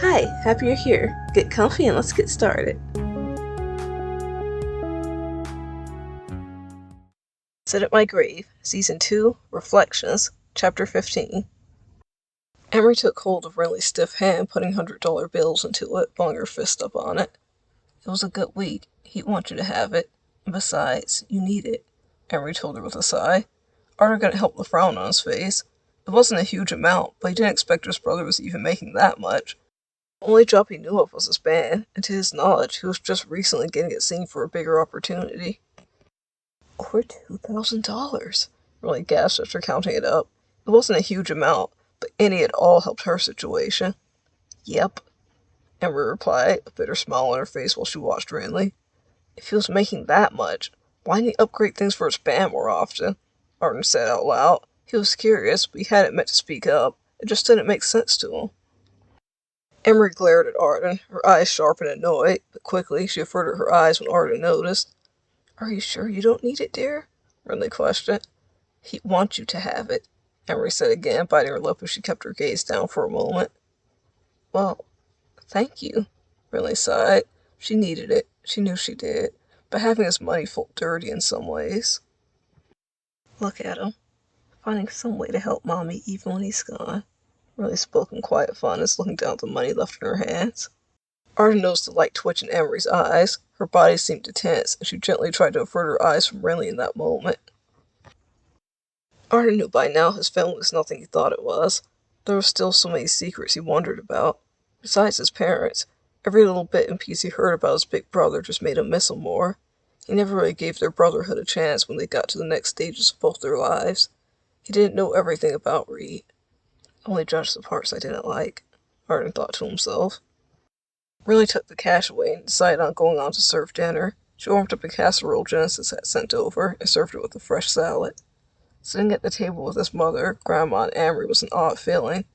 Hi, happy you're here. Get comfy and let's get started. Sit at My Grave, Season 2, Reflections, Chapter 15. Emery took hold of Renly's stiff hand, putting $100 bills into it, balling her fist up on it. It was a good week. He'd want you to have it. And besides, you need it, Emery told her with a sigh. Arden couldn't help the frown on his face. It wasn't a huge amount, but he didn't expect his brother was even making that much. The only job he knew of was his band, and to his knowledge, he was just recently getting it seen for a bigger opportunity. Over $2,000, Renly gasped after counting it up. It wasn't a huge amount, but any at all helped her situation. Yep, Emery replied, a bitter smile on her face while she watched Renly. If he was making that much, why didn't he upgrade things for his band more often? Arden said out loud. He was curious, but he hadn't meant to speak up. It just didn't make sense to him. Emery glared at Arden, her eyes sharp and annoyed, but quickly she averted her eyes when Arden noticed. Are you sure you don't need it, dear? Renly questioned. He'd want you to have it, Emery said again, biting her lip as she kept her gaze down for a moment. Well, thank you, Renly sighed. She needed it. She knew she did, but having his money felt dirty in some ways. Look at him, finding some way to help Mommy even when he's gone. Renly spoke in quiet fondness, looking down at the money left in her hands. Arden noticed the light twitch in Emery's eyes. Her body seemed to tense, and she gently tried to avert her eyes from Renly in that moment. Arden knew by now his family was nothing he thought it was. There were still so many secrets he wondered about. Besides his parents, every little bit and piece he heard about his big brother just made him miss him more. He never really gave their brotherhood a chance when they got to the next stages of both their lives. He didn't know everything about Reed. Only judged the parts I didn't like, Arden thought to himself. Renly took the cash away and decided on going on to serve dinner. She warmed up a casserole Genesis had sent over and served it with a fresh salad. Sitting at the table with his mother, Grandma, and Emery was an odd feeling.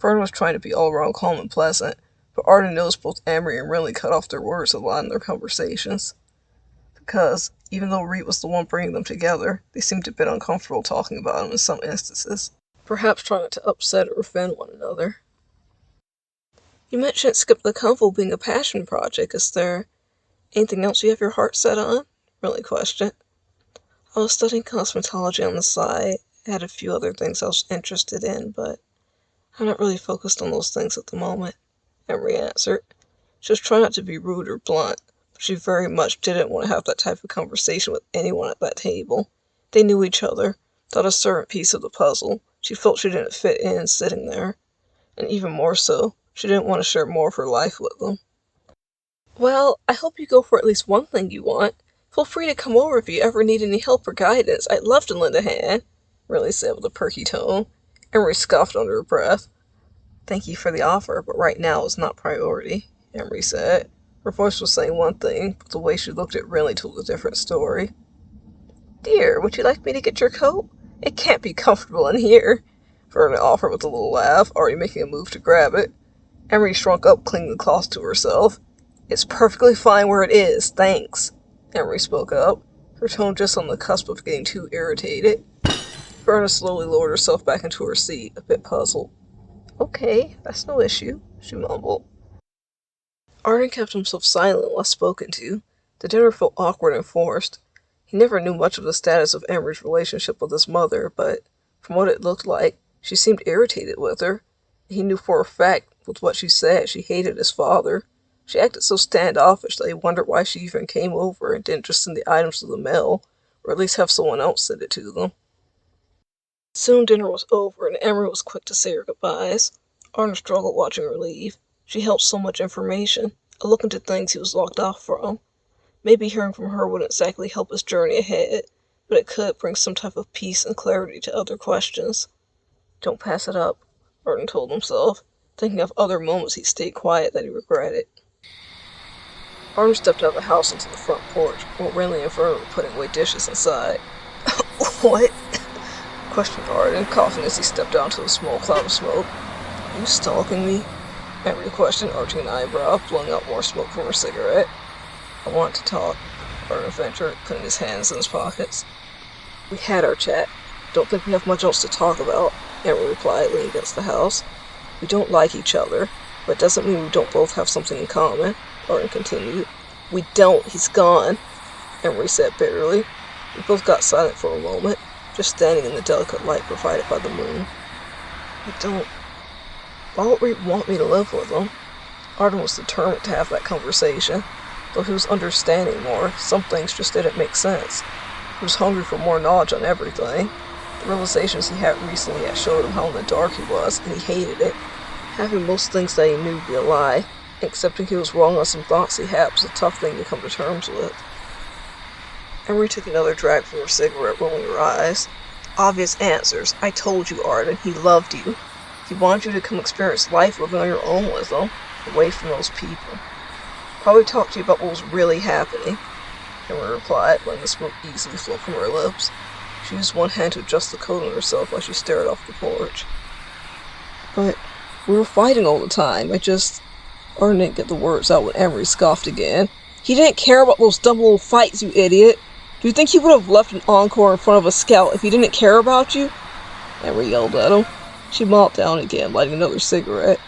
Arden was trying to be all around calm and pleasant, but Arden noticed both Emery and Renly cut off their words a lot in their conversations. Because, even though Reed was the one bringing them together, they seemed a bit uncomfortable talking about him in some instances. Perhaps trying not to upset or offend one another. You mentioned Skip the Convo being a passion project. Is there anything else you have your heart set on? Renly questioned. I was studying cosmetology on the side. I had a few other things I was interested in, but I'm not really focused on those things at the moment, Emery answered. She was trying not to be rude or blunt, but she very much didn't want to have that type of conversation with anyone at that table. They knew each other, thought a certain piece of the puzzle. She felt she didn't fit in sitting there, and even more so, she didn't want to share more of her life with them. Well, I hope you go for at least one thing you want. Feel free to come over if you ever need any help or guidance. I'd love to lend a hand, Renly said with a perky tone. Emery scoffed under her breath. Thank you for the offer, but right now is not priority, Emery said. Her voice was saying one thing, but the way she looked at Renly told a different story. Dear, would you like me to get your coat? It can't be comfortable in here, Verna offered with a little laugh, already making a move to grab it. Emery shrunk up, clinging the cloth to herself. It's perfectly fine where it is, thanks, Emery spoke up, her tone just on the cusp of getting too irritated. Verna slowly lowered herself back into her seat, a bit puzzled. Okay, that's no issue, she mumbled. Arden kept himself silent unless spoken to. The dinner felt awkward and forced. He never knew much of the status of Emery's relationship with his mother, but from what it looked like, she seemed irritated with her. He knew for a fact, with what she said, she hated his father. She acted so standoffish that he wondered why she even came over and didn't just send the items to the mail, or at least have someone else send it to them. Soon dinner was over, and Emery was quick to say her goodbyes. Arden struggled watching her leave. She held so much information, a look into things he was locked off from. Maybe hearing from her wouldn't exactly help his journey ahead, but it could bring some type of peace and clarity to other questions. Don't pass it up, Arden told himself, thinking of other moments he stayed quiet that he regretted. Arden stepped out of the house into the front porch, while Renly and Verna were putting away dishes inside. What? Questioned Arden, coughing as he stepped out into a small cloud of smoke. Are you stalking me? Emery questioned, arching an eyebrow, blowing out more smoke from her cigarette. I want to talk, Arden ventured, putting his hands in his pockets. We had our chat. Don't think we have much else to talk about, Emery replied, leaning against the house. We don't like each other. But it doesn't mean we don't both have something in common, Arden continued. We don't, he's gone, Emery said bitterly. We both got silent for a moment, just standing in the delicate light provided by the moon. Why would Reed want me to live with him? Arden was determined to have that conversation. Though he was understanding more, some things just didn't make sense. He was hungry for more knowledge on everything. The realizations he had recently had showed him how in the dark he was, and he hated it. Having most things that he knew be a lie, and accepting he was wrong on some thoughts he had was a tough thing to come to terms with. Emery took another drag from her cigarette, rolling her eyes. Obvious answers. I told you, Arden, he loved you. He wanted you to come experience life living on your own with him, away from those people. Probably talked to you about what was really happening, Emery replied, letting the smoke easily flow from her lips. She used one hand to adjust the coat on herself while she stared off the porch. But we were fighting all the time. Arden didn't get the words out when Emery scoffed again. He didn't care about those dumb little fights, you idiot. Do you think he would have left an encore in front of a scout if he didn't care about you? Emery yelled at him. She mopped down again, lighting another cigarette.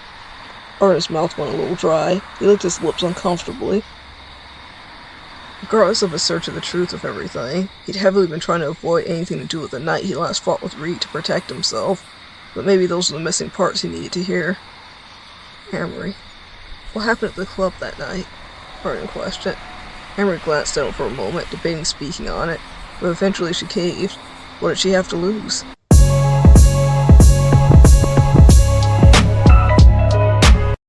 Arden's mouth went a little dry. He licked his lips uncomfortably. Regardless of his search of the truth of everything, he'd heavily been trying to avoid anything to do with the night he last fought with Reed to protect himself. But maybe those were the missing parts he needed to hear. Emery, what happened at the club that night? Arden questioned. Emery glanced at him for a moment, debating speaking on it, but eventually she caved. What did she have to lose?